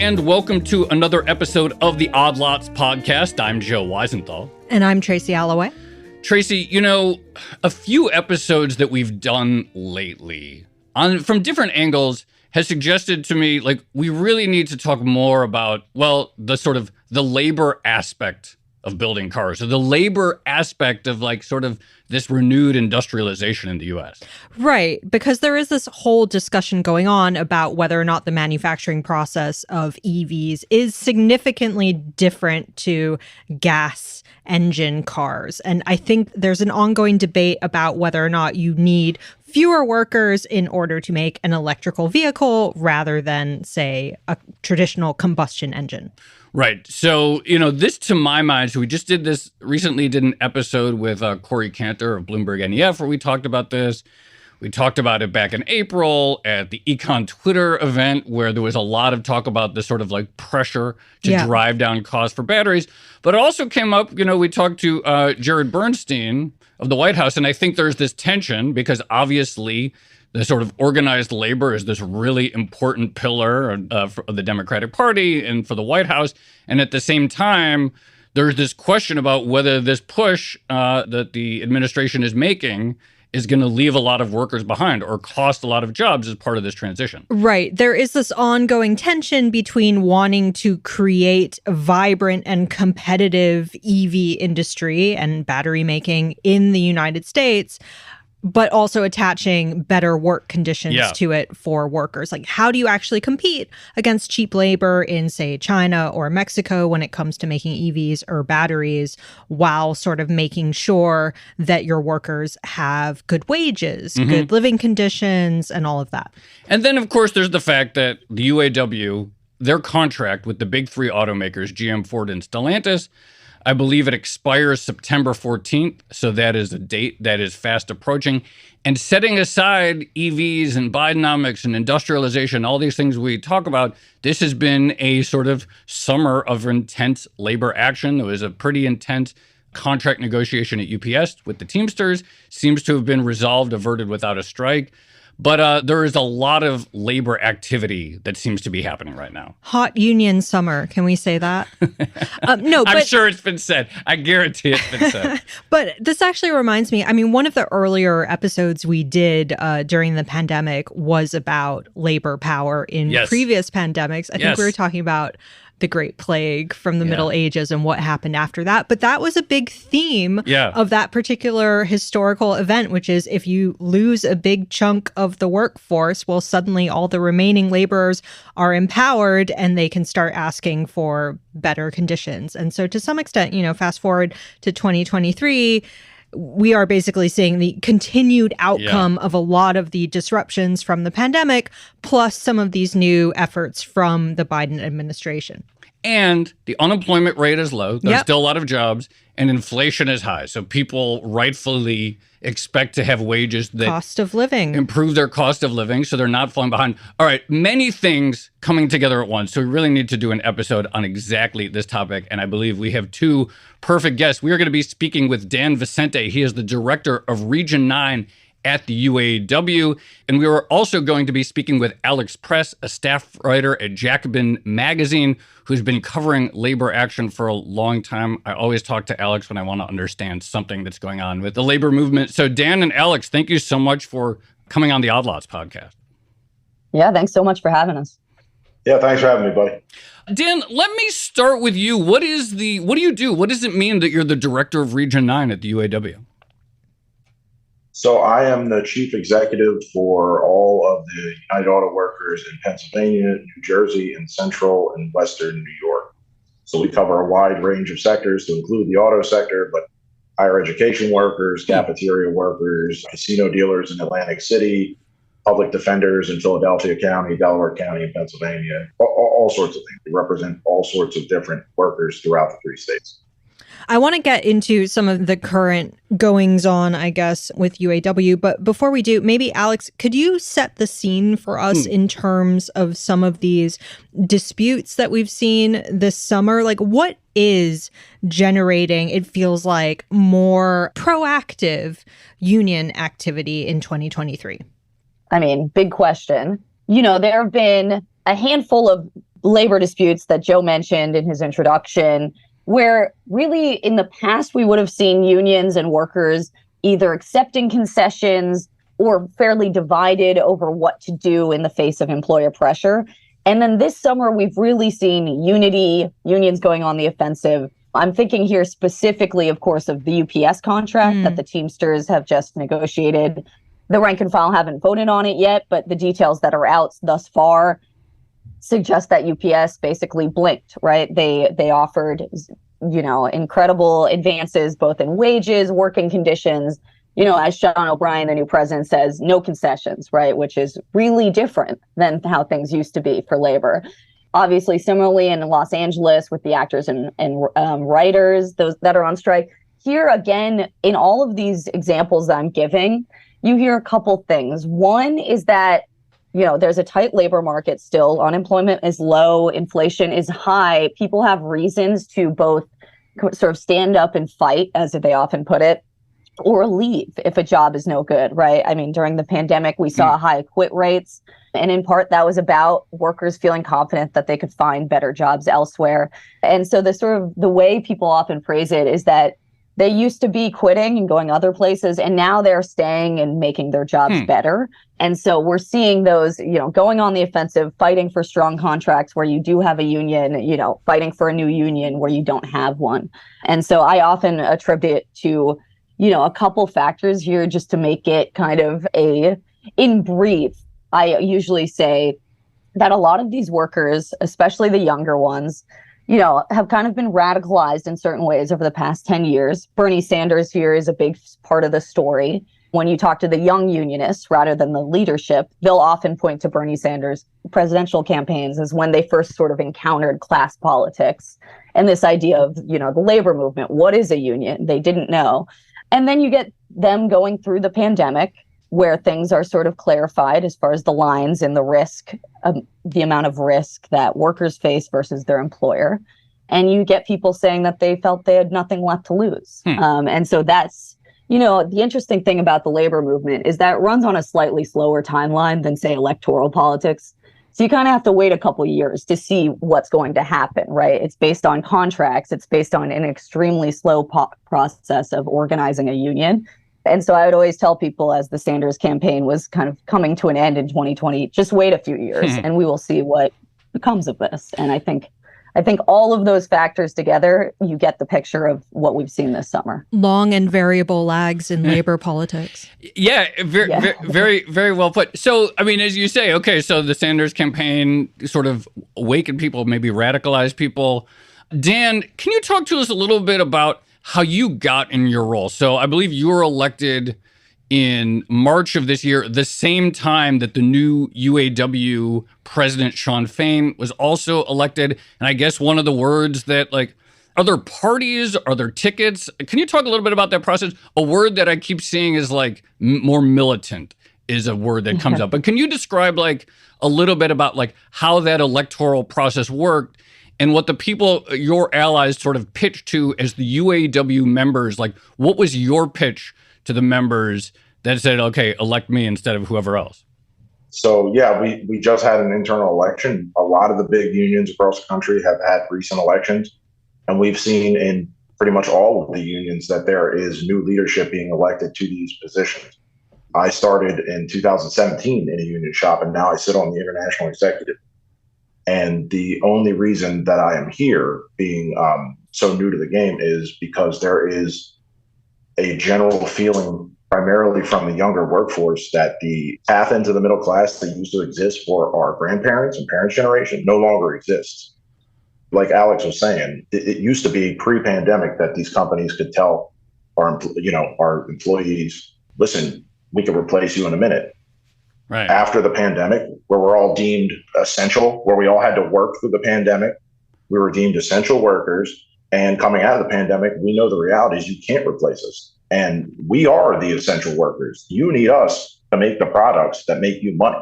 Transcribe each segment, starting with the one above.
and welcome to another episode of the Odd Lots podcast. I'm Joe Weisenthal. And I'm Tracy Alloway. Tracy, you know, a few episodes that we've done lately from different angles has suggested to me, like, we really need to talk more about, well, the sort of the labor aspect of building cars, or the labor aspect of like sort of this renewed industrialization in the U.S. Right, because there is this whole discussion going on about whether or not the manufacturing process of EVs is significantly different to gas engine cars. And I think there's an ongoing debate about whether or not you need fewer workers in order to make an electrical vehicle rather than, say, a traditional combustion engine. Right. So, you know, this to my mind, so we just did an episode with Corey Cantor of Bloomberg NEF where we talked about this. We talked about it back in April at the Econ Twitter event where there was a lot of talk about the sort of like pressure to drive down costs for batteries. But it also came up, you know, we talked to Jared Bernstein of the White House, and I think there's this tension because obviously the sort of organized labor is this really important pillar of the Democratic Party and for the White House. And at the same time, there's this question about whether this push that the administration is making is going to leave a lot of workers behind or cost a lot of jobs as part of this transition. Right. There is this ongoing tension between wanting to create a vibrant and competitive EV industry and battery making in the United States, but also attaching better work conditions to it for workers. Like, how do you actually compete against cheap labor in, say, China or Mexico when it comes to making EVs or batteries while sort of making sure that your workers have good wages, good living conditions, and all of that? And then, of course, there's the fact that the UAW, their contract with the big three automakers, GM, Ford, and Stellantis, I believe it expires September 14th, so that is a date that is fast approaching. And setting aside EVs and Bidenomics and industrialization, all these things we talk about, this has been a sort of summer of intense labor action. There was a pretty intense contract negotiation at UPS with the Teamsters, seems to have been resolved, averted without a strike. But there is a lot of labor activity that seems to be happening right now. Hot union summer. Can we say that? No, but I'm sure it's been said. I guarantee it's been said. But this actually reminds me, I mean, one of the earlier episodes we did during the pandemic was about labor power in previous pandemics. I think we were talking about the Great Plague from the Middle Ages and what happened after that. But that was a big theme of that particular historical event, which is if you lose a big chunk of the workforce, well, suddenly all the remaining laborers are empowered and they can start asking for better conditions. And so to some extent, you know, fast forward to 2023, we are basically seeing the continued outcome of a lot of the disruptions from the pandemic, plus some of these new efforts from the Biden administration. And the unemployment rate is low. There's still a lot of jobs, and inflation is high. So people rightfully expect to have wages that cost of living improve their cost of living, so they're not falling behind. All right, many things coming together at once. So we really need to do an episode on exactly this topic. And I believe we have two perfect guests. We are going to be speaking with Dan Vicente. He is the director of Region 9 at the UAW. And we were also going to be speaking with Alex Press, a staff writer at Jacobin magazine, who's been covering labor action for a long time. I always talk to Alex when I want to understand something that's going on with the labor movement. So Dan and Alex, thank you so much for coming on the Odd Lots podcast. Yeah, thanks so much for having us. Yeah, thanks for having me, buddy. Dan, let me start with you. What do you do? What does it mean that you're the director of Region 9 at the UAW? So I am the chief executive for all of the United Auto Workers in Pennsylvania, New Jersey, and Central and Western New York. So we cover a wide range of sectors to include the auto sector, but higher education workers, cafeteria workers, casino dealers in Atlantic City, public defenders in Philadelphia County, Delaware County, and Pennsylvania, all sorts of things. We represent all sorts of different workers throughout the three states. I want to get into some of the current goings on, I guess, with UAW. But before we do, maybe, Alex, could you set the scene for us in terms of some of these disputes that we've seen this summer? Like, what is generating, it feels like, more proactive union activity in 2023? I mean, big question. You know, there have been a handful of labor disputes that Joe mentioned in his introduction, where really in the past we would have seen unions and workers either accepting concessions or fairly divided over what to do in the face of employer pressure. And then this summer, we've really seen unity, unions going on the offensive. I'm thinking here specifically, of course, of the UPS contract that the Teamsters have just negotiated. The rank and file haven't voted on it yet, but the details that are out thus far suggest that UPS basically blinked, right? They offered, incredible advances, both in wages, working conditions. As Sean O'Brien, the new president, says, no concessions, right? Which is really different than how things used to be for labor. Obviously, similarly in Los Angeles with the actors and writers, those that are on strike. Here again, in all of these examples that I'm giving, you hear a couple things. One is that, there's a tight labor market still. Unemployment is low. Inflation is high. People have reasons to both sort of stand up and fight, as they often put it, or leave if a job is no good, right? I mean, during the pandemic, we saw high quit rates. And in part, that was about workers feeling confident that they could find better jobs elsewhere. And so the way people often phrase it is that they used to be quitting and going other places, and now they're staying and making their jobs better. And so we're seeing those, going on the offensive, fighting for strong contracts where you do have a union, fighting for a new union where you don't have one. And so I often attribute it to, a couple factors here just to make it kind of in brief. I usually say that a lot of these workers, especially the younger ones, have kind of been radicalized in certain ways over the past 10 years. Bernie Sanders here is a big part of the story. When you talk to the young unionists rather than the leadership, they'll often point to Bernie Sanders' presidential campaigns as when they first sort of encountered class politics and this idea of, the labor movement. What is a union? They didn't know. And then you get them going through the pandemic, where things are sort of clarified as far as the lines and the risk, the amount of risk that workers face versus their employer. And you get people saying that they felt they had nothing left to lose. And so that's, the interesting thing about the labor movement is that it runs on a slightly slower timeline than, say, electoral politics. So you kind of have to wait a couple of years to see what's going to happen, right? It's based on contracts. It's based on an extremely slow process of organizing a union. And so I would always tell people, as the Sanders campaign was kind of coming to an end in 2020, just wait a few years and we will see what becomes of this. And I think all of those factors together, you get the picture of what we've seen this summer. Long and variable lags in labor politics. Yeah, very, very well put. So, I mean, as you say, okay, so the Sanders campaign sort of awakened people, maybe radicalized people. Dan, can you talk to us a little bit about how you got in your role? So I believe you were elected in March of this year, the same time that the new UAW president, Shawn Fain, was also elected. And I guess one of the words that, are there parties? Are there tickets? Can you talk a little bit about that process? A word that I keep seeing is more militant is a word that comes up. But can you describe a little bit about how that electoral process worked and what the people, your allies, sort of pitched to as the UAW members? What was your pitch to the members that said, okay, elect me instead of whoever else? So, yeah, we just had an internal election. A lot of the big unions across the country have had recent elections. And we've seen in pretty much all of the unions that there is new leadership being elected to these positions. I started in 2017 in a union shop, and now I sit on the international executive. And the only reason that I am here, being so new to the game, is because there is a general feeling, primarily from the younger workforce, that the path into the middle class that used to exist for our grandparents and parents' generation no longer exists. Like Alex was saying, it used to be pre-pandemic that these companies could tell our employees, listen, we could replace you in a minute. Right. After the pandemic, where we're all deemed essential, where we all had to work through the pandemic, we were deemed essential workers. And coming out of the pandemic, we know the reality is you can't replace us. And we are the essential workers. You need us to make the products that make you money.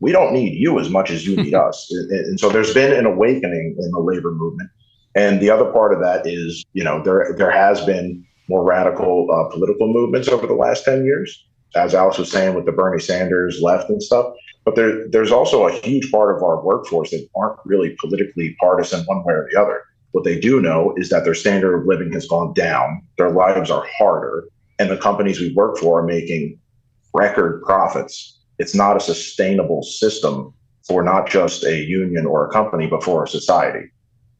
We don't need you as much as you need us. And so there's been an awakening in the labor movement. And the other part of that is, there has been more radical political movements over the last 10 years. as Alex was saying, with the Bernie Sanders left and stuff. But there's also a huge part of our workforce that aren't really politically partisan one way or the other. What they do know is that their standard of living has gone down, their lives are harder, and the companies we work for are making record profits. It's not a sustainable system for not just a union or a company, but for a society.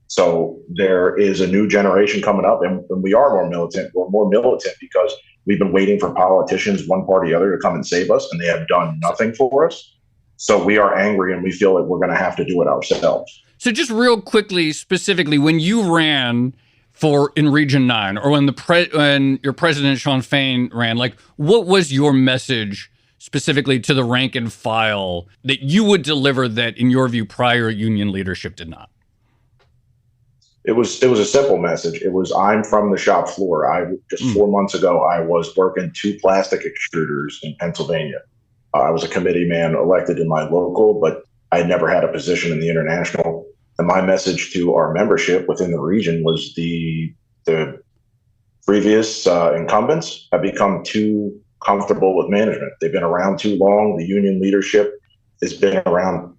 So there is a new generation coming up, and we are more militant. We're more militant because we've been waiting for politicians, one party or the other, to come and save us, and they have done nothing for us. So we are angry, and we feel like we're going to have to do it ourselves. So just real quickly, specifically, when you ran in Region 9, or when your president, Shawn Fain, ran, like, what was your message specifically to the rank and file that you would deliver that, in your view, prior union leadership did not? It was a simple message. It was, I'm from the shop floor. 4 months ago, I was working 2 plastic extruders in Pennsylvania. I was a committee man elected in my local, but I never had a position in the international. And my message to our membership within the region was the previous incumbents have become too comfortable with management. They've been around too long. The union leadership has been around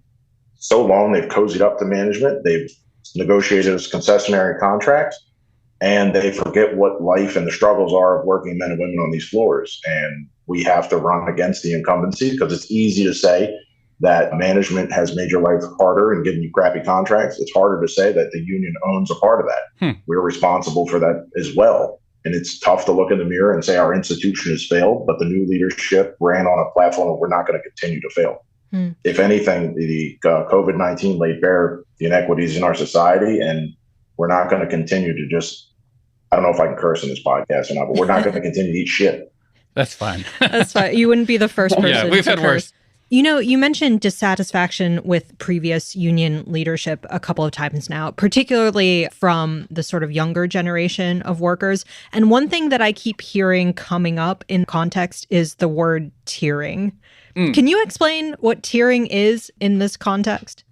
so long. They've cozied up to management. They've negotiated concessionary contracts, and they forget what life and the struggles are of working men and women on these floors. And we have to run against the incumbency, because it's easy to say that management has made your life harder and given you crappy contracts. It's harder to say that the union owns a part of that. We're responsible for that as well. And it's tough to look in the mirror and say our institution has failed, but the new leadership ran on a platform where we're not going to continue to fail. If anything, the COVID-19 laid bare the inequities in our society, and we're not going to continue to just, I don't know if I can curse in this podcast or not, but we're not going to continue to eat shit. That's fine. That's fine. You wouldn't be the first person. Yeah, we've had worse. You know, you mentioned dissatisfaction with previous union leadership a couple of times now, particularly from the sort of younger generation of workers. And one thing that I keep hearing coming up in context is the word tiering. Can you explain what tiering is in this context?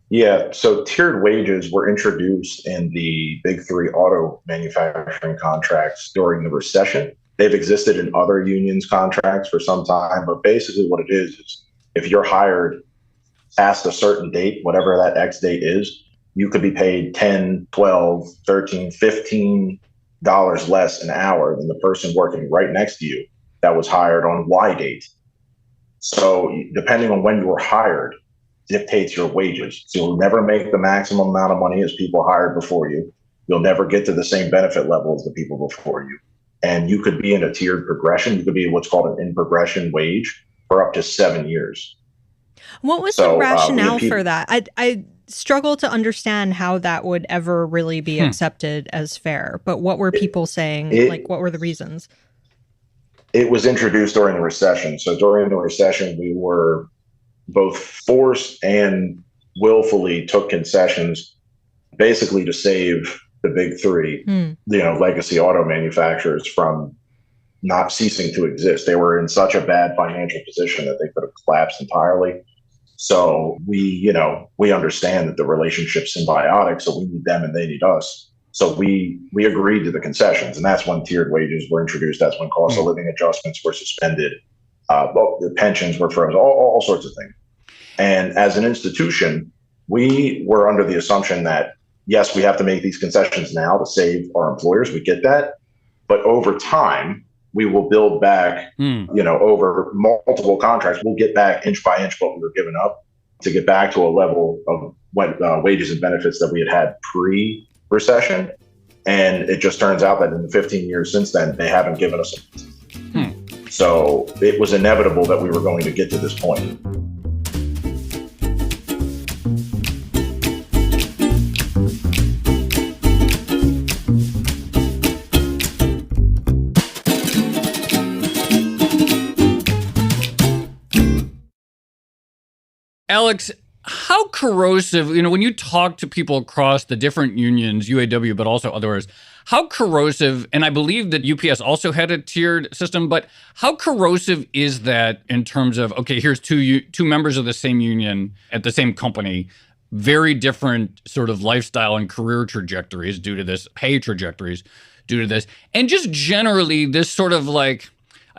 Yeah, so tiered wages were introduced in the big 3 auto manufacturing contracts during the recession. They've existed in other unions' contracts for some time, but basically what it is if you're hired past a certain date, whatever that X date is, you could be paid $10, $12, $13, $15 less an hour than the person working right next to you that was hired on Y date. So depending on when you were hired dictates your wages. So you'll never make the maximum amount of money as people hired before you. You'll never get to the same benefit level as the people before you. And you could be in a tiered progression. You could be what's called an in-progression wage for up to 7 years. What was the rationale for that? I struggle to understand how that would ever really be accepted as fair. But what were people saying? What were the reasons? It was introduced during the recession. So during the recession, we were both forced and willfully took concessions basically to save the big 3, legacy auto manufacturers from not ceasing to exist. They were in such a bad financial position that they could have collapsed entirely. So we understand that the relationship's symbiotic, so we need them and they need us. So we agreed to the concessions, and that's when tiered wages were introduced. That's when cost of living adjustments were suspended. The pensions were frozen, all sorts of things. And as an institution, we were under the assumption that, yes, we have to make these concessions now to save our employers. We get that. But over time, we will build back, over multiple contracts. We'll get back inch by inch what we were giving up to get back to a level of what wages and benefits that we had pre-recession. And it just turns out that in the 15 years since then, they haven't given us a So it was inevitable that we were going to get to this point. Alex, how corrosive, when you talk to people across the different unions, UAW, but also others, how corrosive, and I believe that UPS also had a tiered system, but how corrosive is that in terms of, okay, here's two members of the same union at the same company, very different sort of lifestyle and career trajectories due to this, pay trajectories due to this, and just generally this sort of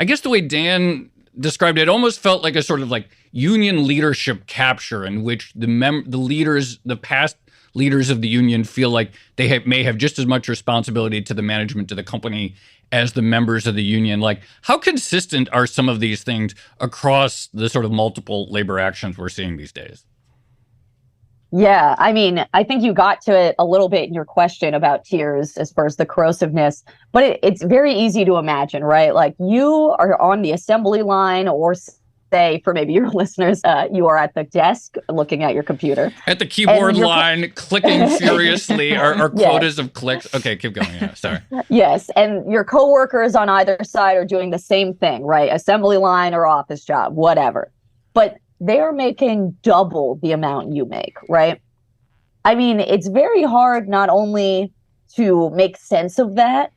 I guess the way Dan described it almost felt like a sort of like union leadership capture in which the leaders, the past leaders of the union feel like they may have just as much responsibility to the management of the company as the members of the union. Like, how consistent are some of these things across the sort of multiple labor actions we're seeing these days? Yeah, I mean, I think you got to it a little bit in your question about tiers as far as the corrosiveness, but it's very easy to imagine, right? Like you are on the assembly line, or say for maybe your listeners, you are at the desk looking at your computer. At the keyboard line, clicking furiously, our quotas of clicks. Okay, keep going. Yeah, sorry. Yes, and your coworkers on either side are doing the same thing, right? Assembly line or office job, whatever. But they are making double the amount you make, right? I mean, it's very hard not only to make sense of that,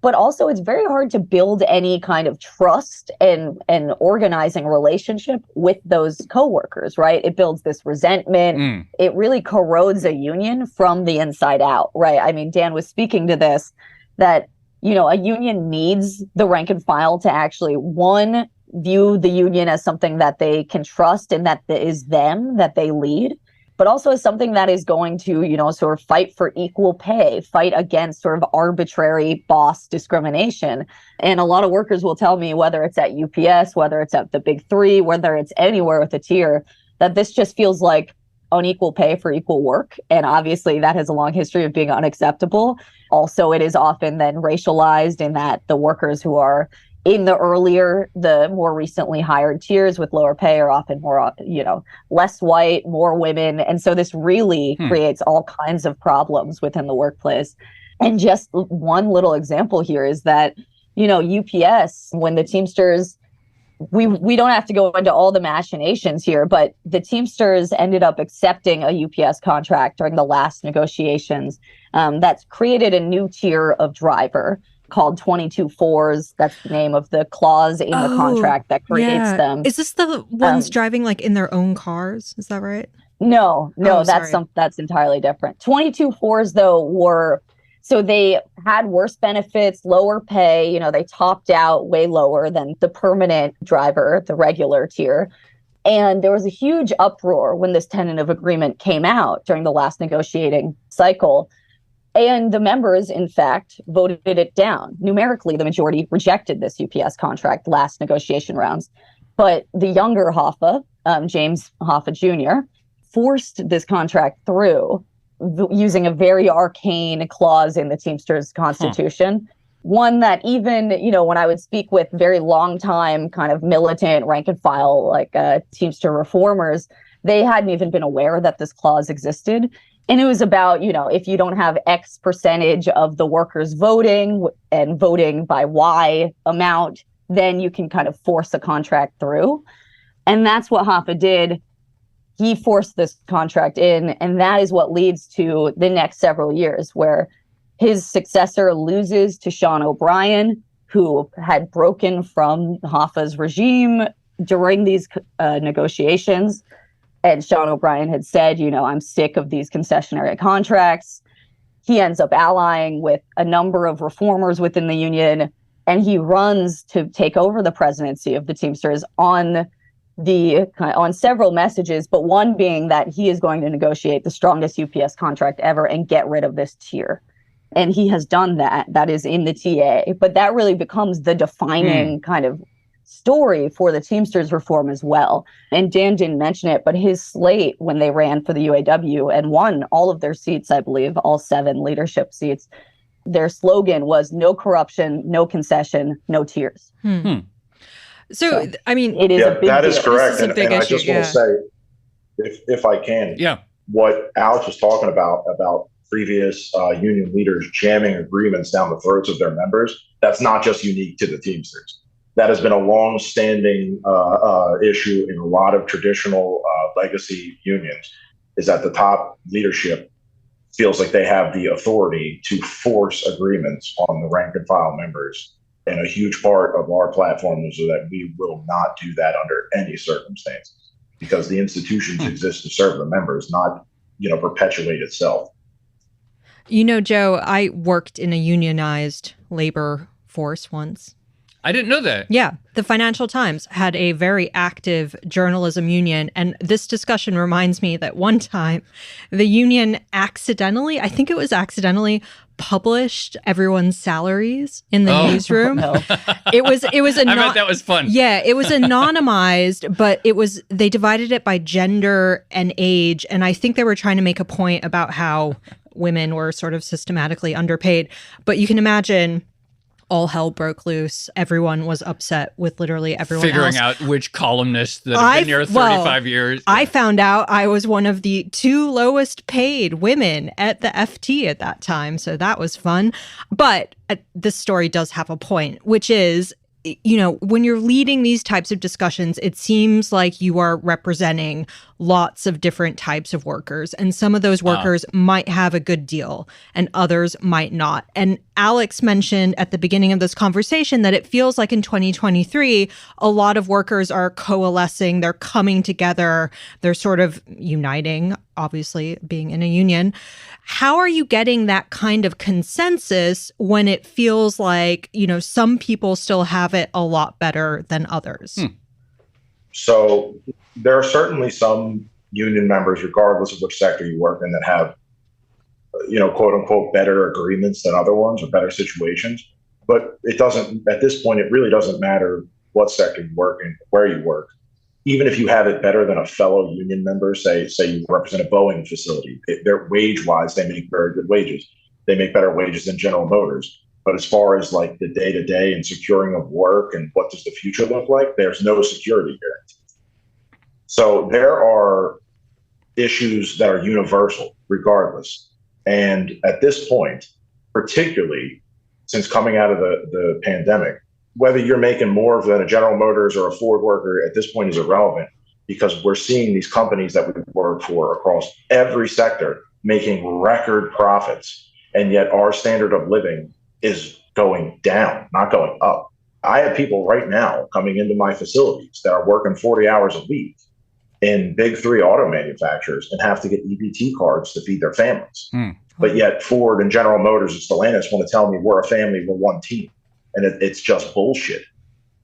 but also it's very hard to build any kind of trust and organizing relationship with those coworkers, right? It builds this resentment. It really corrodes a union from the inside out, right? I mean, Dan was speaking to this, that, you know, a union needs the rank and file to actually, one, view the union as something that they can trust and that is them, that they lead, but also as something that is going to, you know, sort of fight for equal pay, fight against sort of arbitrary boss discrimination. And a lot of workers will tell me, whether it's at UPS, whether it's at the big three, whether it's anywhere with a tier, that this just feels like unequal pay for equal work. And obviously that has a long history of being unacceptable. Also, it is often then racialized in that the workers who are in the more recently hired tiers with lower pay are often more, you know, less white, more women. And so this really creates all kinds of problems within the workplace. And just one little example here is that, you know, UPS, when the Teamsters, we don't have to go into all the machinations here, but the Teamsters ended up accepting a UPS contract during the last negotiations that's created a new tier of driver called 22-4s. That's the name of the clause in the contract that creates them. Is this the ones driving like in their own cars? Is that right? No, that's entirely different. 22-4s though so they had worse benefits, lower pay, you know, they topped out way lower than the permanent driver, the regular tier. And there was a huge uproar when this tentative agreement came out during the last negotiating cycle. And the members, in fact, voted it down. Numerically, the majority rejected this UPS contract last negotiation rounds. But the younger Hoffa, James Hoffa Jr., forced this contract through using a very arcane clause in the Teamsters Constitution. One that even, you know, when I would speak with very long time kind of militant rank and file, like Teamster reformers, they hadn't even been aware that this clause existed. And it was about, you know, if you don't have X percentage of the workers voting and voting by Y amount, then you can kind of force a contract through. And that's what Hoffa did. He forced this contract in, and that is what leads to the next several years where his successor loses to Sean O'Brien, who had broken from Hoffa's regime during these negotiations. And Sean O'Brien had said, you know, I'm sick of these concessionary contracts. He ends up allying with a number of reformers within the union, and he runs to take over the presidency of the Teamsters on several messages, but one being that he is going to negotiate the strongest UPS contract ever and get rid of this tier. And he has done that. That is in the TA. But that really becomes the defining kind of story for the Teamsters reform as well. And Dan didn't mention it, but his slate when they ran for the UAW and won all of their seats, I believe, all 7 leadership seats, their slogan was no corruption, no concession, no tiers. So, I mean, it is a big that deal. is correct. And I just want to say, if I can, what Alex was talking about previous union leaders jamming agreements down the throats of their members, that's not just unique to the Teamsters. That has been a long-standing issue in a lot of traditional legacy unions, is that the top leadership feels like they have the authority to force agreements on the rank and file members. And a huge part of our platform is that we will not do that under any circumstances, because the institutions exist to serve the members, not, you know, perpetuate itself. You know, Joe, I worked in a unionized labor force once. I didn't know that. Yeah. The Financial Times had a very active journalism union. And this discussion reminds me that one time the union accidentally, I think it was accidentally, published everyone's salaries in the newsroom. No. It was I bet that was fun. Yeah, it was anonymized, but they divided it by gender and age. And I think they were trying to make a point about how women were sort of systematically underpaid. But you can imagine all hell broke loose. Everyone was upset with literally everyone Figuring else. out which columnists that have been here 35 years. I found out I was one of the 2 lowest paid women at the FT at that time. So that was fun. But this story does have a point, which is, when you're leading these types of discussions, it seems like you are representing lots of different types of workers. And some of those workers might have a good deal and others might not. And Alex mentioned at the beginning of this conversation that it feels like in 2023, a lot of workers are coalescing, they're coming together, they're sort of uniting, obviously being in a union. How are you getting that kind of consensus when it feels like, some people still have it a lot better than others? So there are certainly some union members, regardless of which sector you work in, that have, quote unquote, better agreements than other ones or better situations. But it doesn't, at this point, it really doesn't matter what sector you work in, where you work. Even if you have it better than a fellow union member, say you represent a Boeing facility, they're wage-wise, they make very good wages. They make better wages than General Motors. But as far as like the day-to-day and securing of work and what does the future look like, there's no security guarantee. So there are issues that are universal regardless. And at this point, particularly since coming out of the pandemic, whether you're making more than a General Motors or a Ford worker at this point is irrelevant, because we're seeing these companies that we work for across every sector making record profits. And yet our standard of living is going down, not going up. I have people right now coming into my facilities that are working 40 hours a week in big 3 auto manufacturers and have to get EBT cards to feed their families. But yet Ford and General Motors and Stellantis want to tell me we're a family, we're one team. And it's just bullshit.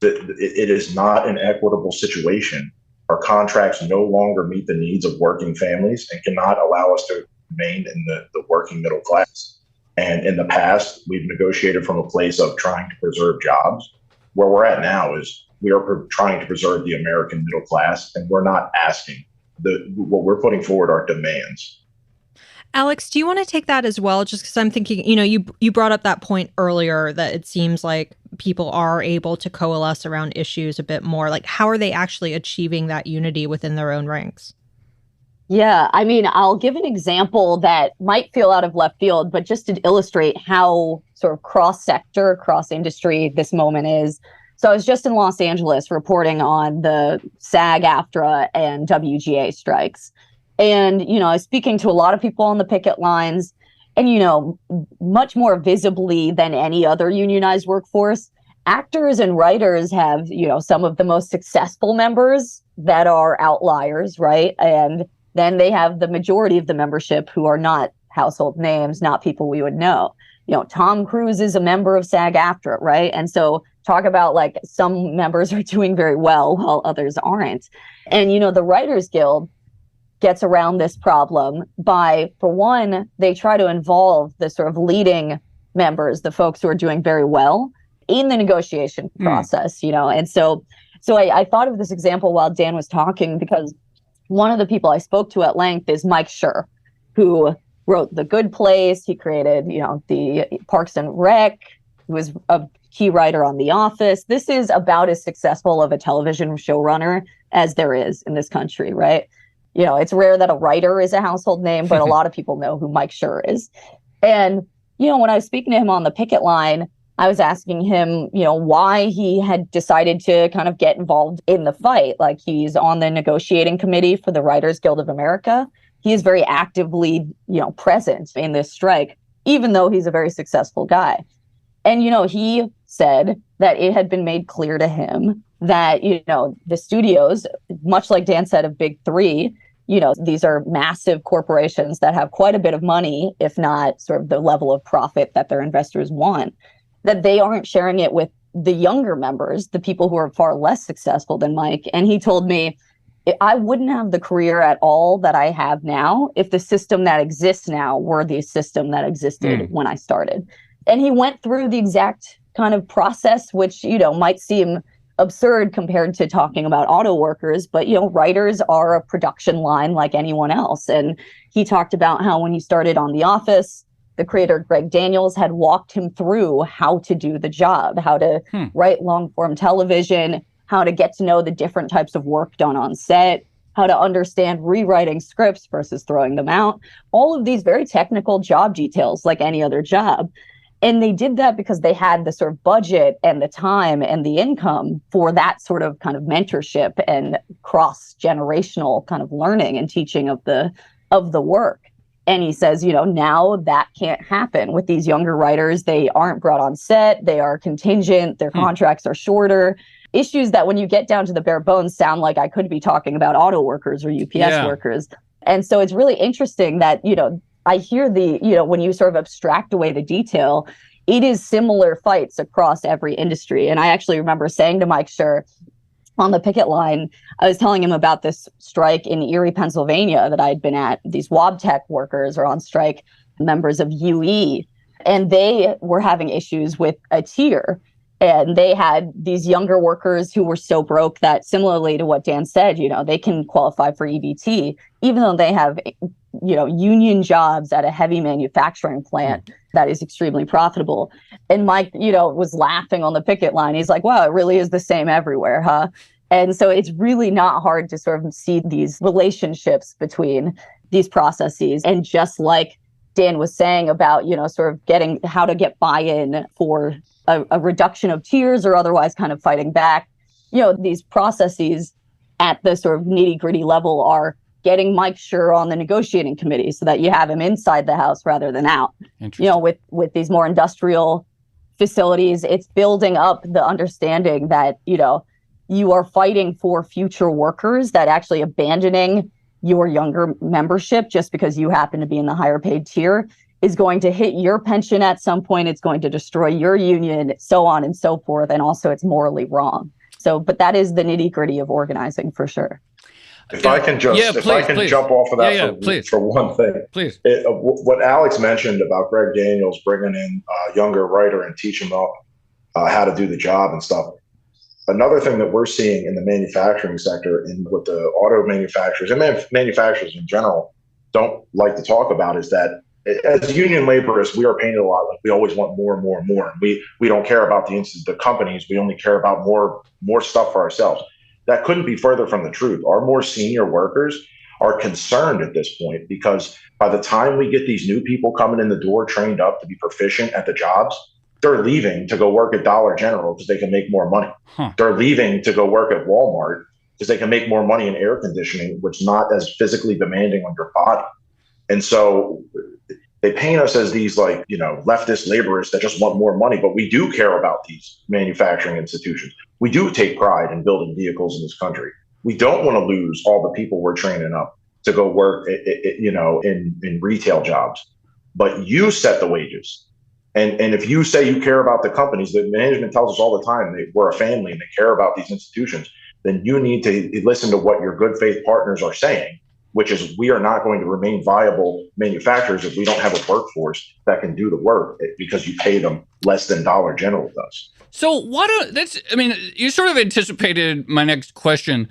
It is not an equitable situation. Our contracts no longer meet the needs of working families and cannot allow us to remain in the working middle class. And in the past, we've negotiated from a place of trying to preserve jobs. Where we're at now is we are trying to preserve the American middle class, and we're not asking. What we're putting forward are demands. Alex, do you want to take that as well? Just because I'm thinking, you brought up that point earlier that it seems like people are able to coalesce around issues a bit more. Like, how are they actually achieving that unity within their own ranks? Yeah, I mean, I'll give an example that might feel out of left field, but just to illustrate how sort of cross-sector, cross-industry this moment is. So I was just in Los Angeles reporting on the SAG-AFTRA and WGA strikes. And, I was speaking to a lot of people on the picket lines and, much more visibly than any other unionized workforce, actors and writers have, some of the most successful members that are outliers, right? And then they have the majority of the membership who are not household names, not people we would know. Tom Cruise is a member of SAG-AFTRA, right? And so talk about like some members are doing very well while others aren't. And, the Writers Guild gets around this problem by, for one, they try to involve the sort of leading members, the folks who are doing very well in the negotiation process, And so I thought of this example while Dan was talking, because one of the people I spoke to at length is Mike Schur, who wrote The Good Place. He created, the Parks and Rec. He was a key writer on The Office. This is about as successful of a television showrunner as there is in this country, right? It's rare that a writer is a household name, but a lot of people know who Mike Schur is. And, when I was speaking to him on the picket line, I was asking him, why he had decided to kind of get involved in the fight. Like, he's on the negotiating committee for the Writers Guild of America. He is very actively, present in this strike, even though he's a very successful guy. And, he said that it had been made clear to him that, the studios, much like Dan said of Big Three, these are massive corporations that have quite a bit of money, if not sort of the level of profit that their investors want, that they aren't sharing it with the younger members, the people who are far less successful than Mike. And he told me, I wouldn't have the career at all that I have now if the system that exists now were the system that existed when I started. And he went through the exact kind of process, which, might seem absurd compared to talking about auto workers, but, writers are a production line like anyone else. And he talked about how when he started on The Office, the creator, Greg Daniels, had walked him through how to do the job, how to write long form television, how to get to know the different types of work done on set, how to understand rewriting scripts versus throwing them out, all of these very technical job details like any other job. And they did that because they had the sort of budget and the time and the income for that sort of kind of mentorship and cross-generational kind of learning and teaching of the work. And he says, now that can't happen with these younger writers. They aren't brought on set. They are contingent. Their contracts are shorter. Issues that when you get down to the bare bones sound like I could be talking about auto workers or UPS workers. And so it's really interesting that, I hear when you sort of abstract away the detail, it is similar fights across every industry. And I actually remember saying to Mike Schur on the picket line, I was telling him about this strike in Erie, Pennsylvania that I'd been at. These WABTech workers are on strike, members of UE, and they were having issues with a tier. And they had these younger workers who were so broke that, similarly to what Dan said, they can qualify for EBT, even though they have, union jobs at a heavy manufacturing plant that is extremely profitable. And Mike, was laughing on the picket line. He's like, wow, it really is the same everywhere, huh? And so it's really not hard to sort of see these relationships between these processes. And just like Dan was saying about, sort of getting how to get buy-in for a reduction of tiers or otherwise kind of fighting back, these processes at the sort of nitty-gritty level are getting Mike Schur on the negotiating committee so that you have him inside the house rather than out. With these more industrial facilities, it's building up the understanding that, you are fighting for future workers, that actually abandoning your younger membership just because you happen to be in the higher paid tier is going to hit your pension at some point. It's going to destroy your union, so on and so forth. And also it's morally wrong. So, but that is the nitty gritty of organizing for sure. If I can jump off of that for one thing. Please. What Alex mentioned about Greg Daniels bringing in a younger writer and teaching them how to do the job and stuff. Another thing that we're seeing in the manufacturing sector and what the auto manufacturers and manufacturers in general don't like to talk about is that as union laborers, we are painted a lot like we always want more and more and more. We don't care about the companies. We only care about more stuff for ourselves. That couldn't be further from the truth. Our more senior workers are concerned at this point because by the time we get these new people coming in the door trained up to be proficient at the jobs, they're leaving to go work at Dollar General because they can make more money. They're leaving to go work at Walmart because they can make more money in air conditioning, which is not as physically demanding on your body. And so they paint us as these leftist laborers that just want more money, but we do care about these manufacturing institutions. We do take pride in building vehicles in this country. We don't want to lose all the people we're training up to go work, in retail jobs. But you set the wages. And if you say you care about the companies, the management tells us all the time we're a family and they care about these institutions, then you need to listen to what your good faith partners are saying, which is we are not going to remain viable manufacturers if we don't have a workforce that can do the work because you pay them less than Dollar General does. So you sort of anticipated my next question.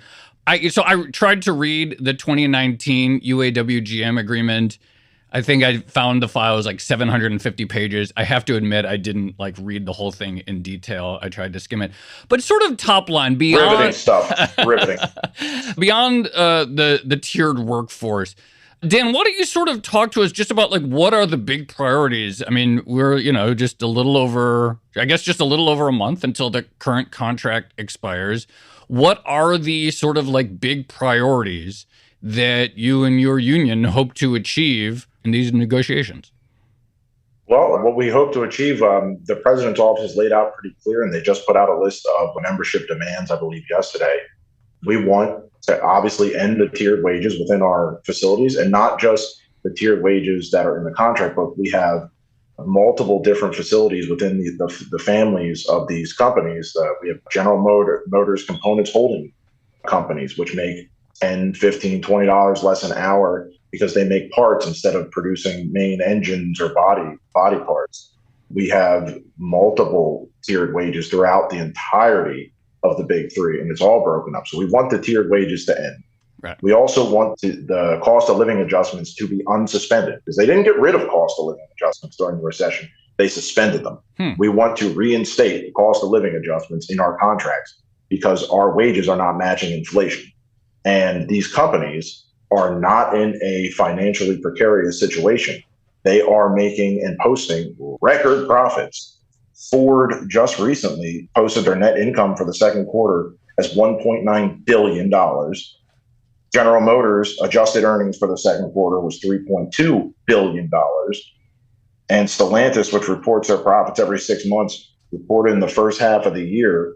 I tried to read the 2019 UAW GM agreement. I think I found the file was like 750 pages. I have to admit, I didn't read the whole thing in detail. I tried to skim it, but sort of top line beyond riveting stuff. Riveting. Beyond the tiered workforce. Dan, why don't you sort of talk to us just about what are the big priorities? I mean, we're, just a little over a month until the current contract expires. What are the sort of big priorities that you and your union hope to achieve in these negotiations? Well, what we hope to achieve, the president's office laid out pretty clear, and they just put out a list of membership demands, I believe, yesterday. We want to obviously end the tiered wages within our facilities, and not just the tiered wages that are in the contract book. We have multiple different facilities within the families of these companies. We have General Motors components holding companies, which make $10, $15, $20 less an hour because they make parts instead of producing main engines or body parts. We have multiple tiered wages throughout the entirety of the big three, and it's all broken up. So we want the tiered wages to end. Right. We also want the cost of living adjustments to be unsuspended, because they didn't get rid of cost of living adjustments during the recession. They suspended them. We want to reinstate the cost of living adjustments in our contracts because our wages are not matching inflation. And these companies are not in a financially precarious situation. They are making and posting record profits. Ford just recently posted their net income for the second quarter as $1.9 billion. General Motors adjusted earnings for the second quarter was $3.2 billion. And Stellantis, which reports their profits every 6 months, reported in the first half of the year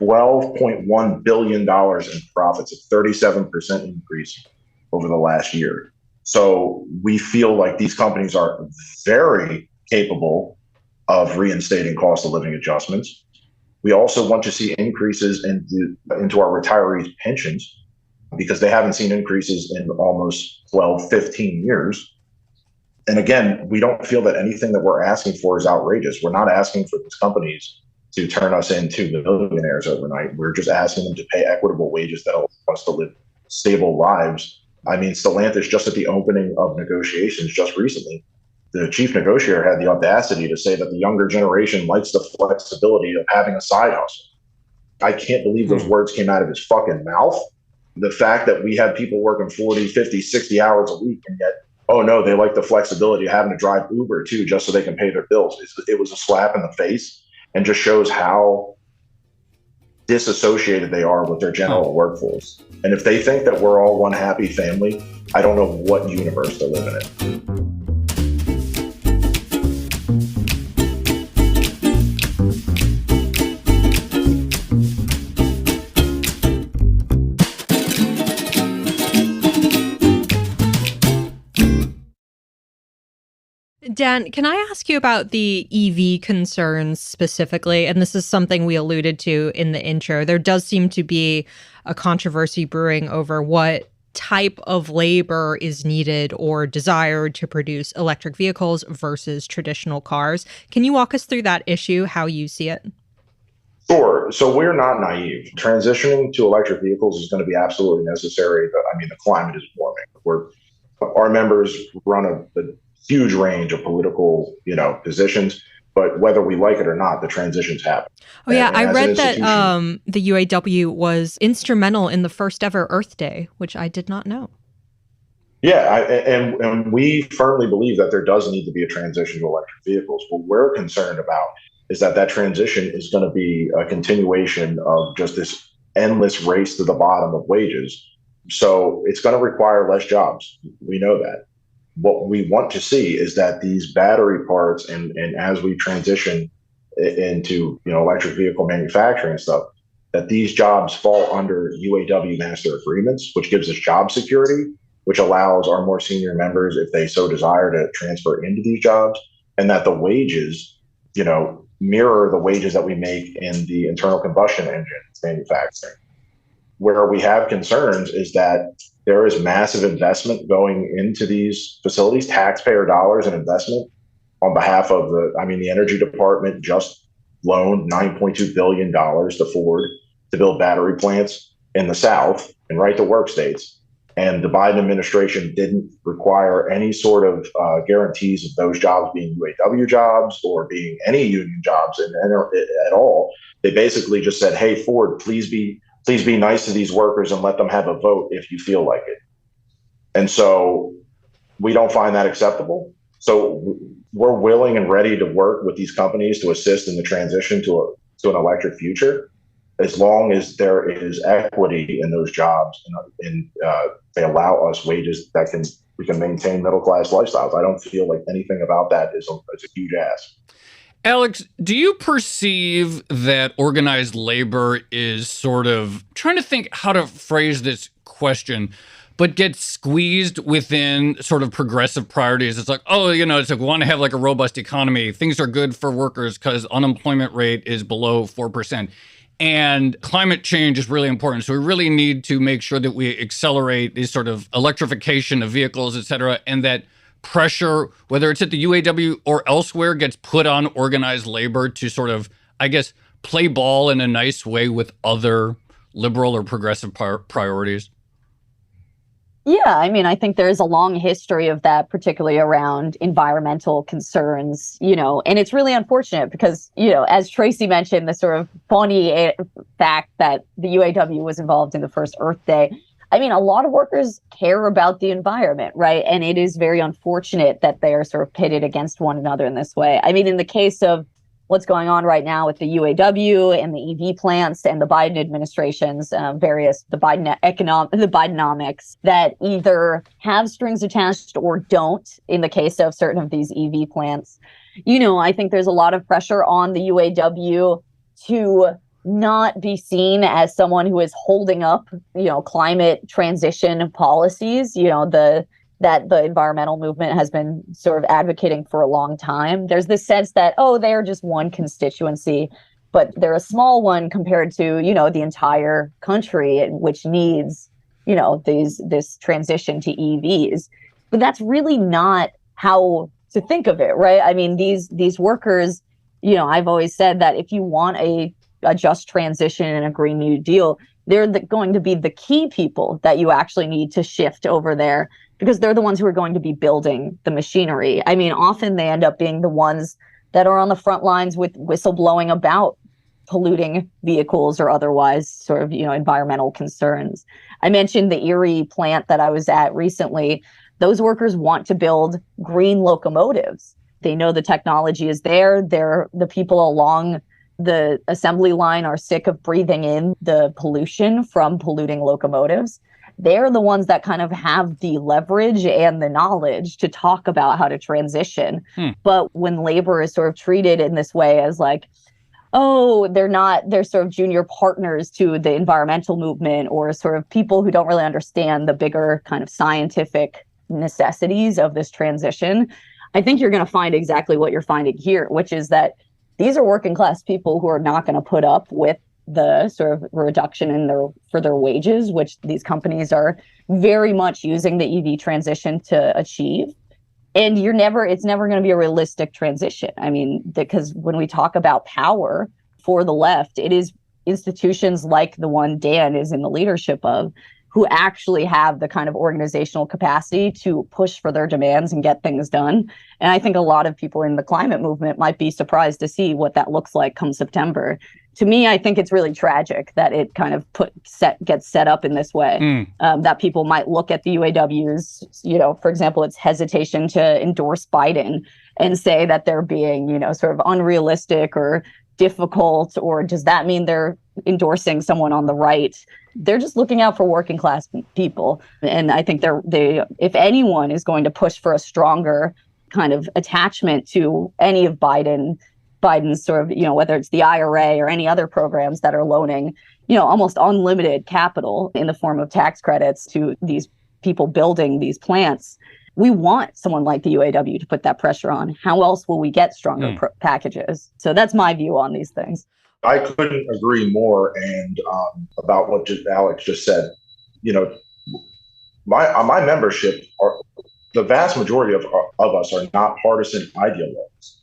$12.1 billion in profits, a 37% increase over the last year. So we feel like these companies are very capable of reinstating cost of living adjustments. We also want to see increases into our retirees' pensions, because they haven't seen increases in almost 12, 15 years. And again, we don't feel that anything that we're asking for is outrageous. We're not asking for these companies to turn us into millionaires overnight. We're just asking them to pay equitable wages that allow us to live stable lives. I mean, Stellantis, just at the opening of negotiations just recently, the chief negotiator had the audacity to say that the younger generation likes the flexibility of having a side hustle. I can't believe those words came out of his fucking mouth. The fact that we have people working 40, 50, 60 hours a week, and yet, oh no, they like the flexibility of having to drive Uber too, just so they can pay their bills. It was a slap in the face, and just shows how disassociated they are with their general workforce. And if they think that we're all one happy family, I don't know what universe they're living in. Dan, can I ask you about the EV concerns specifically? And this is something we alluded to in the intro. There does seem to be a controversy brewing over what type of labor is needed or desired to produce electric vehicles versus traditional cars. Can you walk us through that issue, how you see it? Sure. So we're not naive. Transitioning to electric vehicles is going to be absolutely necessary. The climate is warming. Our members run a huge range of political, positions, but whether we like it or not, the transitions happen. Oh yeah, I read that the UAW was instrumental in the first ever Earth Day, which I did not know. Yeah, and we firmly believe that there does need to be a transition to electric vehicles. What we're concerned about is that transition is going to be a continuation of just this endless race to the bottom of wages. So it's going to require less jobs. We know that. What we want to see is that these battery parts and as we transition into electric vehicle manufacturing and stuff, that these jobs fall under UAW master agreements, which gives us job security, which allows our more senior members, if they so desire, to transfer into these jobs, and that the wages, mirror the wages that we make in the internal combustion engine manufacturing. Where we have concerns is that there is massive investment going into these facilities, taxpayer dollars and investment on behalf of the Energy Department just loaned $9.2 billion to Ford to build battery plants in the South and right to work states. And the Biden administration didn't require any sort of guarantees of those jobs being UAW jobs or being any union jobs at all. They basically just said, hey, Ford, please be nice to these workers and let them have a vote if you feel like it. And so we don't find that acceptable. So we're willing and ready to work with these companies to assist in the transition to an electric future, as long as there is equity in those jobs and they allow us wages that we can maintain middle class lifestyles. I don't feel like anything about that is a huge ask. Alex, do you perceive that organized labor is sort of trying to think how to phrase this question, but gets squeezed within sort of progressive priorities. It's like, oh, it's like we want to have like a robust economy. Things are good for workers because unemployment rate is below 4%. And climate change is really important. So we really need to make sure that we accelerate this sort of electrification of vehicles, et cetera, and that pressure, whether it's at the UAW or elsewhere, gets put on organized labor to sort of, I guess, play ball in a nice way with other liberal or progressive priorities. Yeah, I mean, I think there is a long history of that, particularly around environmental concerns, and it's really unfortunate because, as Tracy mentioned, the sort of funny fact that the UAW was involved in the first Earth Day. I mean, a lot of workers care about the environment, right? And it is very unfortunate that they are sort of pitted against one another in this way. I mean, in the case of what's going on right now with the UAW and the EV plants and the Biden administration's the Bidenomics that either have strings attached or don't in the case of certain of these EV plants. I think there's a lot of pressure on the UAW to not be seen as someone who is holding up, climate transition policies, that the environmental movement has been sort of advocating for a long time. There's this sense that, they're just one constituency, but they're a small one compared to, the entire country, which needs, this transition to EVs. But that's really not how to think of it, right? I mean, these workers, I've always said that if you want a just transition and a Green New Deal, they're going to be the key people that you actually need to shift over there, because they're the ones who are going to be building the machinery. I mean, often they end up being the ones that are on the front lines with whistleblowing about polluting vehicles or otherwise sort of, environmental concerns. I mentioned the Erie plant that I was at recently. Those workers want to build green locomotives. They know the technology is there. The people along the assembly line are sick of breathing in the pollution from polluting locomotives. They're the ones that kind of have the leverage and the knowledge to talk about how to transition. But when labor is sort of treated in this way as like, they're sort of junior partners to the environmental movement, or sort of people who don't really understand the bigger kind of scientific necessities of this transition, I think you're going to find exactly what you're finding here, which is that these are working class people who are not going to put up with the sort of reduction for their wages, which these companies are very much using the EV transition to achieve. And it's never going to be a realistic transition. I mean, because when we talk about power for the left, it is institutions like the one Dan is in the leadership of who actually have the kind of organizational capacity to push for their demands and get things done. And I think a lot of people in the climate movement might be surprised to see what that looks like come September. To me, I think it's really tragic that it kind of gets set up in this way, that people might look at the UAW's, for example, its hesitation to endorse Biden and say that they're being, sort of unrealistic or difficult, or does that mean they're endorsing someone on the right? They're just looking out for working class people. And I think they, if anyone is going to push for a stronger kind of attachment to any of Biden's sort of, whether it's the IRA or any other programs that are loaning, almost unlimited capital in the form of tax credits to these people building these plants. We want someone like the UAW to put that pressure on. How else will we get stronger packages? So that's my view on these things. I couldn't agree more. And about what Alex just said, my membership, the vast majority of us are not partisan ideologues.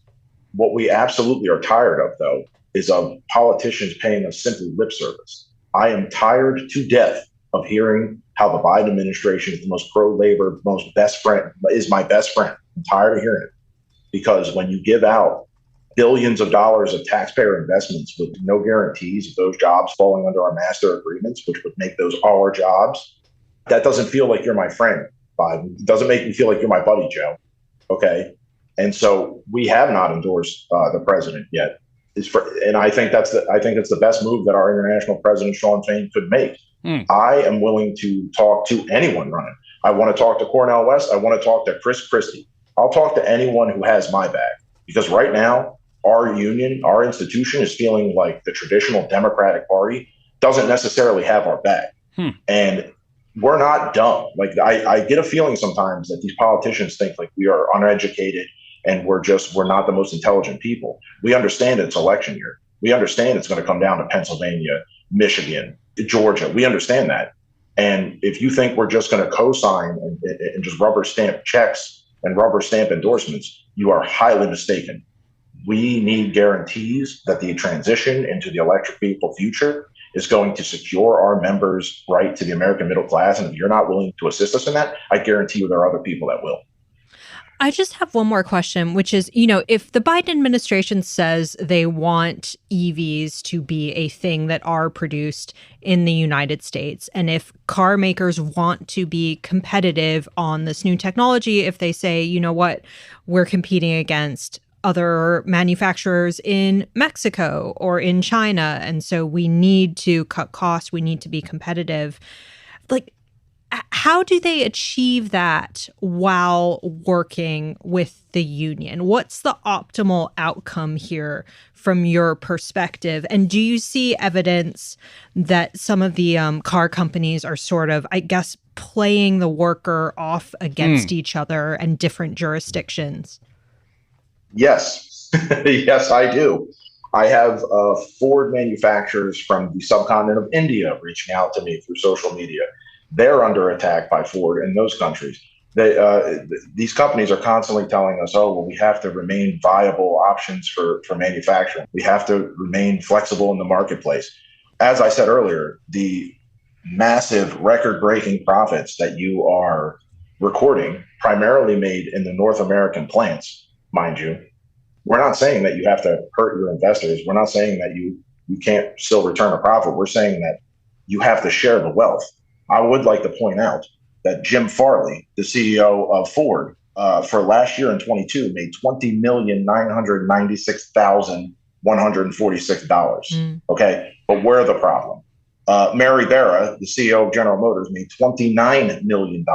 What we absolutely are tired of, though, is of politicians paying us simply lip service. I am tired to death of hearing how the Biden administration is the most pro-labor, is my best friend. I'm tired of hearing it, because when you give out billions of dollars of taxpayer investments with no guarantees of those jobs falling under our master agreements, which would make those our jobs, that doesn't feel like you're my friend, Biden. It doesn't make me feel like you're my buddy, Joe. Okay. And so we have not endorsed the president yet. And I think it's the best move that our international president, Sean Fain, could make. I am willing to talk to anyone running. I want to talk to Cornel West. I want to talk to Chris Christie. I'll talk to anyone who has my back, because right now our union, our institution is feeling like the traditional Democratic Party doesn't necessarily have our back. And we're not dumb. Like I get a feeling sometimes that these politicians think like we are uneducated and we're not the most intelligent people. We understand it's election year. We understand it's going to come down to Pennsylvania, Michigan, Georgia. We understand that. And if you think we're just going to co-sign and just rubber stamp checks and rubber stamp endorsements, you are highly mistaken. We need guarantees that the transition into the electric vehicle future is going to secure our members' right to the American middle class. And if you're not willing to assist us in that, I guarantee you there are other people that will. I just have one more question, which is, if the Biden administration says they want EVs to be a thing that are produced in the United States, and if car makers want to be competitive on this new technology, if they say, you know what, we're competing against other manufacturers in Mexico or in China, and so we need to cut costs, we need to be competitive. Like, how do they achieve that while working with the union? What's the optimal outcome here from your perspective? And do you see evidence that some of the car companies are sort of, I guess, playing the worker off against each other and different jurisdictions? Yes. Yes, I do. I have Ford manufacturers from the subcontinent of India reaching out to me through social media. They're under attack by Ford in those countries. These companies are constantly telling us, oh, well, we have to remain viable options for manufacturing. We have to remain flexible in the marketplace. As I said earlier, the massive record-breaking profits that you are recording, primarily made in the North American plants, mind you. We're not saying that you have to hurt your investors. We're not saying that you can't still return a profit. We're saying that you have to share the wealth. I would like to point out that Jim Farley, the CEO of Ford, for last year in 22 made $20,996,146. Okay, but where the problem? Mary Barra, the CEO of General Motors, made $29 million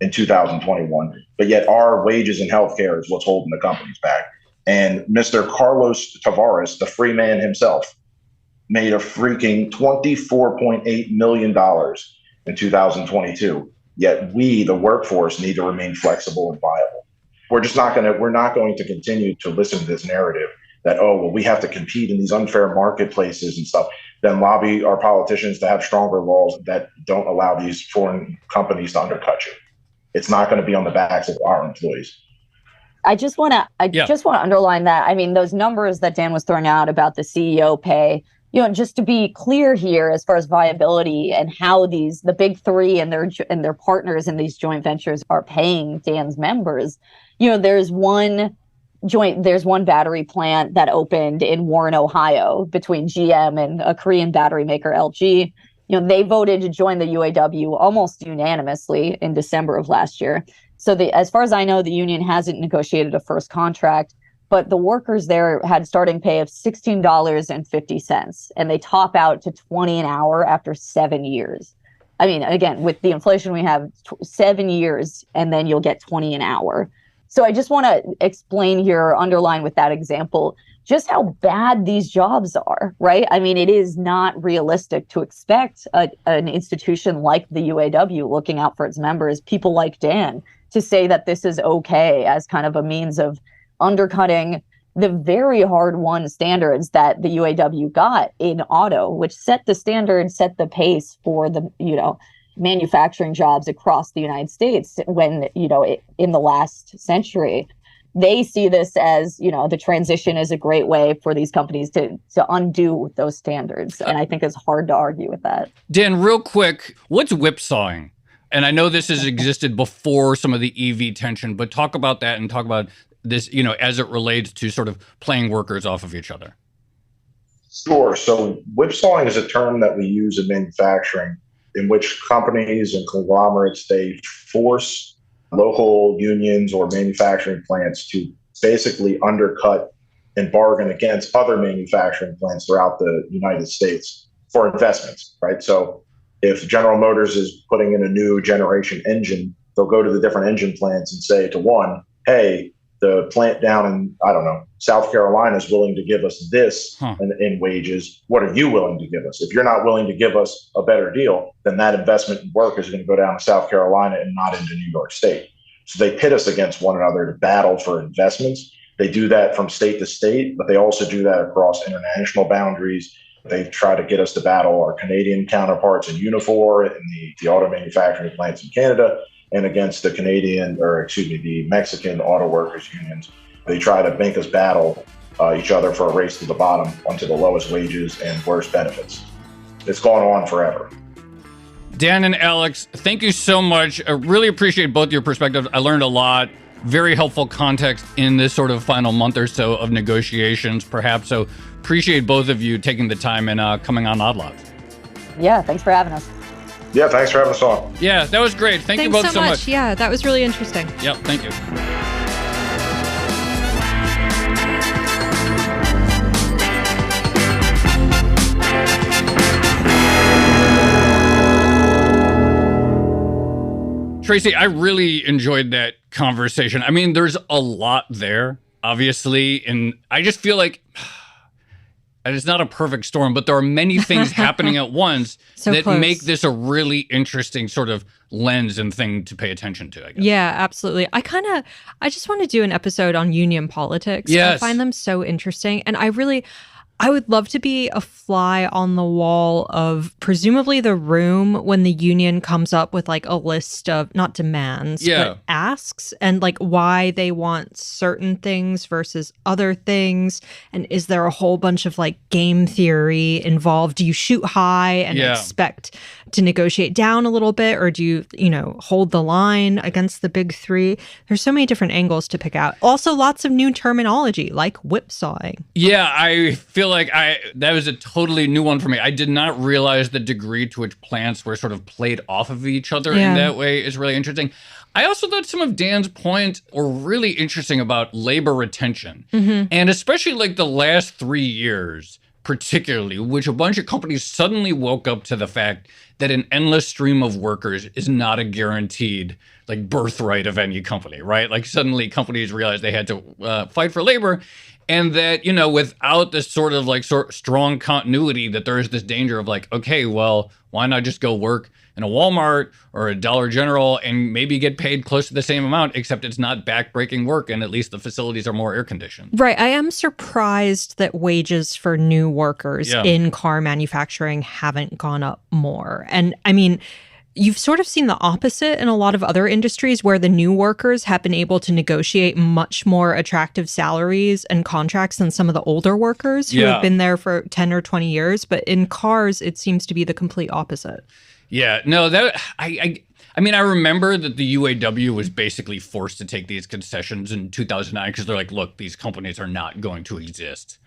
in 2021, but yet our wages and healthcare is what's holding the companies back. And Mr. Carlos Tavares, the free man himself, made a freaking $24.8 million in 2022. Yet we, the workforce, need to remain flexible and viable. We're not going to continue to listen to this narrative that, oh, well, we have to compete in these unfair marketplaces and stuff, then lobby our politicians to have stronger laws that don't allow these foreign companies to undercut you. It's not going to be on the backs of our employees. I just want to underline that. I mean, those numbers that Dan was throwing out about the CEO pay, just to be clear here, as far as viability and how the big three and their partners in these joint ventures are paying Dan's members. There's one battery plant that opened in Warren, Ohio, between GM and a Korean battery maker, LG. They voted to join the UAW almost unanimously in December of last year. So as far as I know, the union hasn't negotiated a first contract, but the workers there had a starting pay of $16.50, and they top out to $20 an hour after 7 years. I mean, again, with the inflation we have, 7 years, and then you'll get $20 an hour. So I just want to explain here, underline with that example, just how bad these jobs are, right? I mean, it is not realistic to expect an institution like the UAW, looking out for its members, people like Dan, to say that this is okay as kind of a means of undercutting the very hard-won standards that the UAW got in auto, which set the standard, set the pace for the, manufacturing jobs across the United States when, in the last century. They see this as, the transition is a great way for these companies to undo those standards. And I think it's hard to argue with that. Dan, real quick, what's whipsawing? And I know this has existed before some of the EV tension, but talk about that and talk about this, as it relates to sort of playing workers off of each other. Sure. So whipsawing is a term that we use in manufacturing, in which companies and conglomerates, they force local unions or manufacturing plants to basically undercut and bargain against other manufacturing plants throughout the United States for investments, right? So if General Motors is putting in a new generation engine, they'll go to the different engine plants and say to one, hey, the plant down in, I don't know, South Carolina is willing to give us this in wages. What are you willing to give us? If you're not willing to give us a better deal, then that investment in work is going to go down to South Carolina and not into New York State. So they pit us against one another to battle for investments. They do that from state to state, but they also do that across international boundaries. They try to get us to battle our Canadian counterparts in Unifor and the auto manufacturing plants in Canada, and against the Mexican auto workers unions. They try to make us battle each other for a race to the bottom onto the lowest wages and worst benefits. It's gone on forever. Dan and Alex, thank you so much. I really appreciate both your perspectives. I learned a lot. Very helpful context in this sort of final month or so of negotiations, perhaps. So appreciate both of you taking the time and coming on Odd Lots. Yeah, thanks for having us. Yeah, thanks for having us on. Yeah, that was great. Thanks you both so much. Yeah, that was really interesting. Yep, thank you. Tracy, I really enjoyed that conversation. I mean, there's a lot there, obviously, and I just feel like it's not a perfect storm, but there are many things happening at once make this a really interesting sort of lens and thing to pay attention to, I guess. Yeah, absolutely. I just want to do an episode on union politics. Yes. I find them so interesting. And I would love to be a fly on the wall of presumably the room when the union comes up with like a list of not demands, but asks, and like why they want certain things versus other things. And is there a whole bunch of like game theory involved? Do you shoot high and expect to negotiate down a little bit, or do you hold the line against the big three? There's so many different angles to pick out. Also, lots of new terminology like whipsawing. Yeah, I feel like that was a totally new one for me. I did not realize the degree to which plants were sort of played off of each other in that way is really interesting. I also thought some of Dan's points were really interesting about labor retention, and especially like the last 3 years, particularly, which a bunch of companies suddenly woke up to the fact that an endless stream of workers is not a guaranteed like birthright of any company, right? Like suddenly companies realized they had to fight for labor. And that, without this sort of like strong continuity, that there is this danger of like, okay, well, why not just go work in a Walmart or a Dollar General and maybe get paid close to the same amount, except it's not back-breaking work and at least the facilities are more air-conditioned. Right. I am surprised that wages for new workers in car manufacturing haven't gone up more. And I mean, you've sort of seen the opposite in a lot of other industries where the new workers have been able to negotiate much more attractive salaries and contracts than some of the older workers who have been there for 10 or 20 years. But in cars, it seems to be the complete opposite. Yeah, no, I mean, I remember that the UAW was basically forced to take these concessions in 2009 because they're like, look, these companies are not going to exist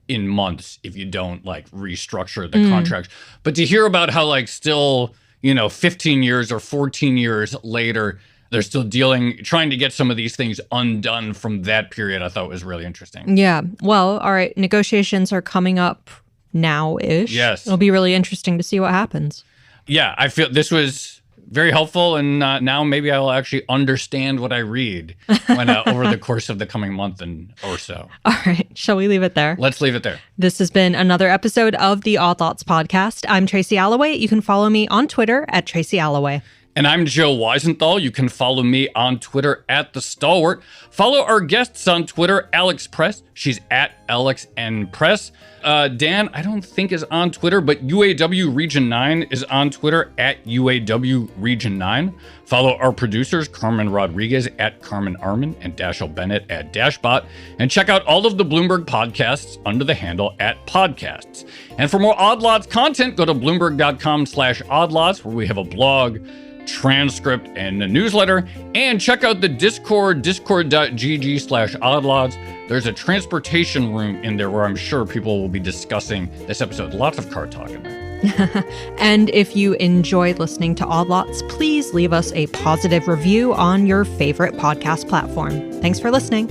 in months if you don't like restructure the contracts. But to hear about how like still 15 years or 14 years later, they're still trying to get some of these things undone from that period, I thought was really interesting. Yeah. Well, all right. Negotiations are coming up now-ish. Yes. It'll be really interesting to see what happens. Yeah, I feel this was very helpful, and now maybe I will actually understand what I read when over the course of the coming month or so. All right. Shall we leave it there? Let's leave it there. This has been another episode of the Odd Lots podcast. I'm Tracy Alloway. You can follow me on Twitter at Tracy Alloway. And I'm Joe Weisenthal. You can follow me on Twitter at The Stalwart. Follow our guests on Twitter, Alex Press. She's at Alex N. Press. Dan, I don't think is on Twitter, but UAW Region 9 is on Twitter at UAW Region 9. Follow our producers, Carmen Rodriguez at Carmen Armin and Dashel Bennett at Dashbot. And check out all of the Bloomberg podcasts under the handle at Podcasts. And for more Odd Lots content, go to Bloomberg.com/oddlots, where we have a blog, transcript, and a newsletter. And check out the Discord, discord.gg/oddlots. There's a transportation room in there where I'm sure people will be discussing this episode. Lots of car talk in there. And if you enjoyed listening to Odd Lots, please leave us a positive review on your favorite podcast platform. Thanks for listening.